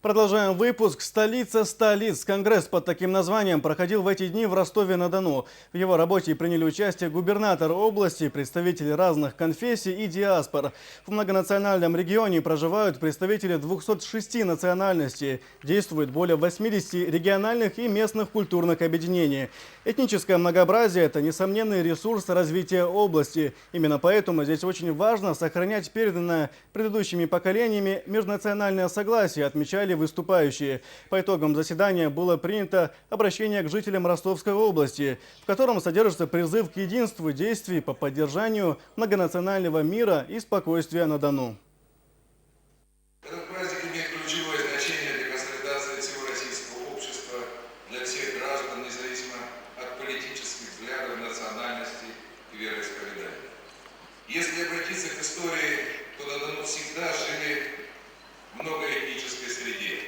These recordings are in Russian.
Продолжаем выпуск. Столица столиц. Конгресс под таким названием проходил в эти дни в Ростове-на-Дону. В его работе приняли участие губернатор области, представители разных конфессий и диаспор. В многонациональном регионе проживают представители 206 национальностей. Действует более 80 региональных и местных культурных объединений. Этническое многообразие – это несомненный ресурс развития области. Именно поэтому здесь очень важно сохранять переданное предыдущими поколениями межнациональное согласие, отмечали выступающие. По итогам заседания было принято обращение к жителям Ростовской области, в котором содержится призыв к единству действий по поддержанию многонационального мира и спокойствия на Дону. Этот праздник имеет ключевое значение для консолидации всего российского общества, для всех граждан, независимо от политических взглядов, национальностей и вероисповеданий. Если обратиться к истории, то на Дону всегда жили в многоэтнической среде.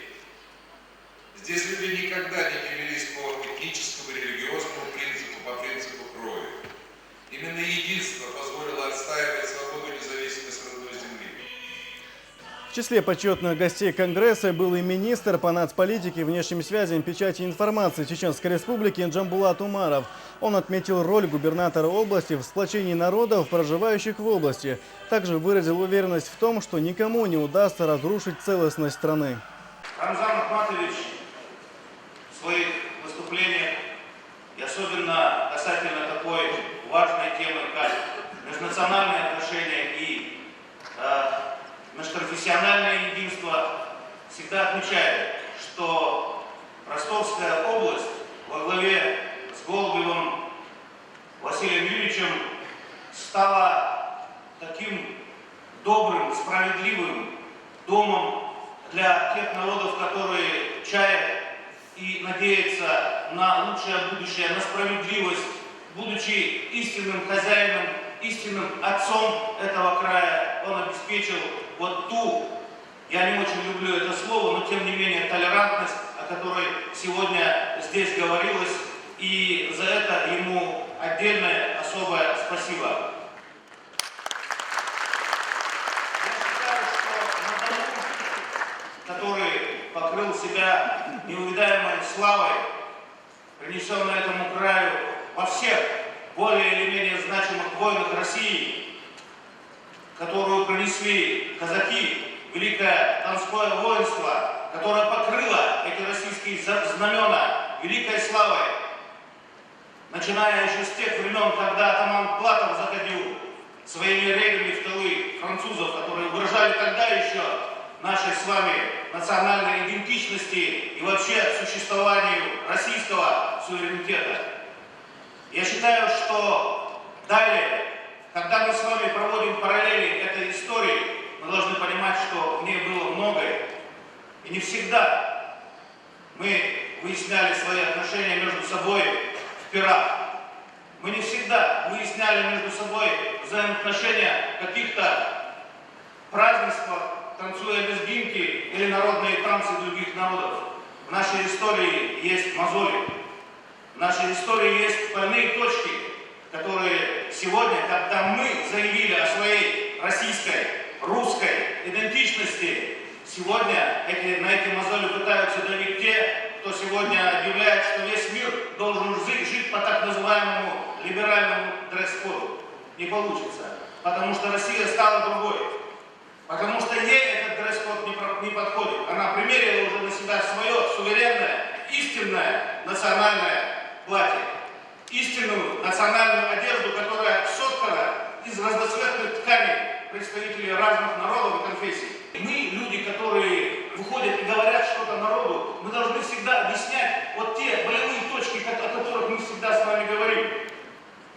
Здесь люди никогда не делились по этническому, религиозному принципу, по принципу крови. Именно единство позволило отстаивать свободу и независимость родной земли. В числе почетных гостей Конгресса был и министр по нацполитике, внешним связям, печати и информации Чеченской Республики Джамбулат Умаров. Он отметил роль губернатора области в сплочении народов, проживающих в области. Также выразил уверенность в том, что никому не удастся разрушить целостность страны. Рамзан Ахматович в своих выступлениях, и особенно касательно такой важной темы, как межнациональные отношения и межконфессиональное единство, всегда отмечает, что Ростовская область во главе с Голубевым Василием Юрьевичем стала таким добрым, справедливым домом для тех народов, которые чаят и надеются на лучшее будущее, на справедливость, будучи истинным хозяином, истинным отцом этого края. Он обеспечил вот ту, я не очень люблю это слово, но тем не менее толерантность, о которой сегодня здесь говорилось, и за это ему отдельное особое спасибо. Который покрыл себя неувидаемой славой, принесенной этому краю во всех более или менее значимых войнах России, которую принесли казаки, Великое Донское воинство, которое покрыло эти российские знамена великой славой, начиная еще с тех времен, когда атаман Платов заходил своими рейдами в тылы французов, которые угрожали тогда еще нашей с вами национальной идентичности и вообще существованию российского суверенитета. Я считаю, что далее, когда мы с вами проводим параллели этой истории, мы должны понимать, что в ней было многое. И не всегда мы выясняли свои отношения между собой в пирах. Мы не всегда выясняли между собой взаимоотношения в каких-то празднествах, танцуя лезгинки или народные танцы других народов. В нашей истории есть мозоли. В нашей истории есть больные точки, которые сегодня, когда мы заявили о своей российской, русской идентичности, сегодня на эти мозоли пытаются давить те, кто сегодня объявляет, что весь мир должен жить по так называемому либеральному дресс-коду. Не получится, потому что Россия стала другой. Потому что ей этот дресс-код не подходит. Она примерила уже на себя свое суверенное, истинное национальное платье. Истинную национальную одежду, которая соткана из разноцветных тканей представителей разных народов и конфессий. Мы, люди, которые выходят и говорят что-то народу, мы должны всегда объяснять вот те болевые точки, о которых мы всегда с вами говорим.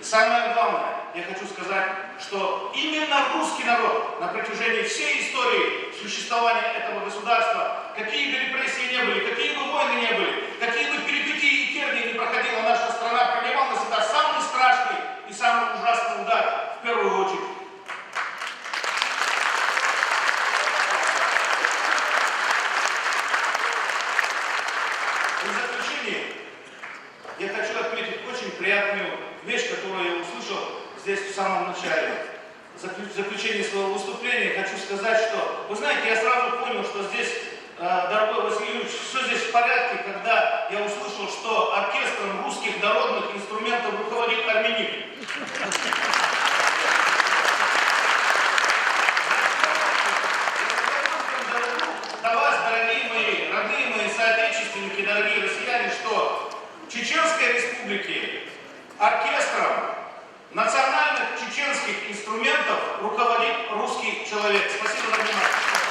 И самое главное, я хочу сказать, что именно русский народ на протяжении всей истории существования этого государства, какие бы репрессии не были, какие бы войны не были, какие бы перипетии и тернии не проходила наша страна, принимал на себя самый страшный и самый ужасный удар в первую очередь. В заключение я хочу отметить очень приятную вещь, которую я услышал здесь в самом начале. В заключение своего выступления хочу сказать, что, вы знаете, я сразу понял, что здесь, дорогой беспорядки, когда я услышал, что оркестром русских народных инструментов руководит армянин. До вас, дорогие мои, родные мои соотечественники, дорогие россияне, что в Чеченской Республике оркестром национальных чеченских инструментов руководит русский человек. Спасибо за внимание.